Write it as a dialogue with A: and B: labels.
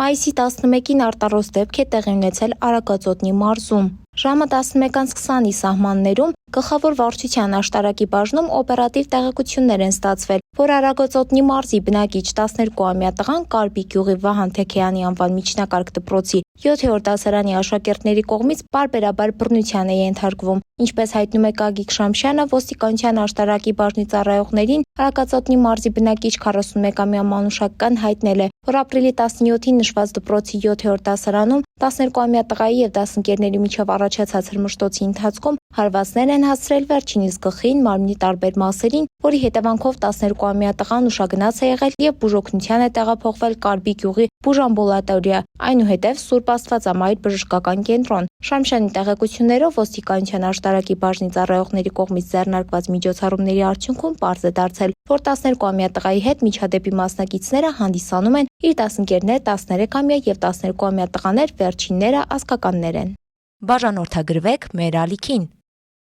A: Մայիսի 11-ին արտառոց դեպք է տեղի ունեցել Արագածոտնի մարզում։ Ժամը 11:20-ի սահմաններում Գլխավոր վարչության աշտարակի բաժնում օպերատիվ տեղեկություններ են ստացվել, որ Արագածոտնի մարզի բնակիչ 12-ամյա տղան Կարպի գյուղի Վահան Թեքեյանի անվան միջնակարգ դպրոցի 7-րդ դասարանի աշակերտների կողմից պարբերաբար բռնության է ենթարկվում։ Ինչպես հայտնում է Գագիկ Շամշյանը, ոստիկանության աշտարակի բաժնի ծառայողներին Արագածոտնի մարզի բնակիչ 41-ամյա մանուշակական հայտնել է, որ ապրիլի 17-ին նշված դպրոցի 7-րդ դասարանում 12-ամյա տղայի եւ դասընկերների միջև առաջացած հրմշտոցի ընթացքում հարվածներ են հասցրել վերջինիս գլխին, մարմնի տարբեր մասերին, որի հետևանքով 12-ամյա տղան ուշագնաց է եղել եւ բուժօգնության է տեղափոխվել Կարպի գյուղի բուժամբուլատորիա, այնուհետև Սուրբ Աստվածամայր բժշկական կենտրոն։ Շամշյանի տեղեկություններով ոստիկանության աշտարակի բաժնի ծառայողների կողմից ձեռնարկված միջոցառումների արդյունքում պարզ է դարձել, որ 12-ամյա տղայի հետ միջադեպի մասնակիցները հանդիսանում են իր դասընկերներ 13-ամյա եւ 12-ամյա տղաներ, վերջինները ազգականներ են։ Բաժանորդագրվեք մեր ալիքին։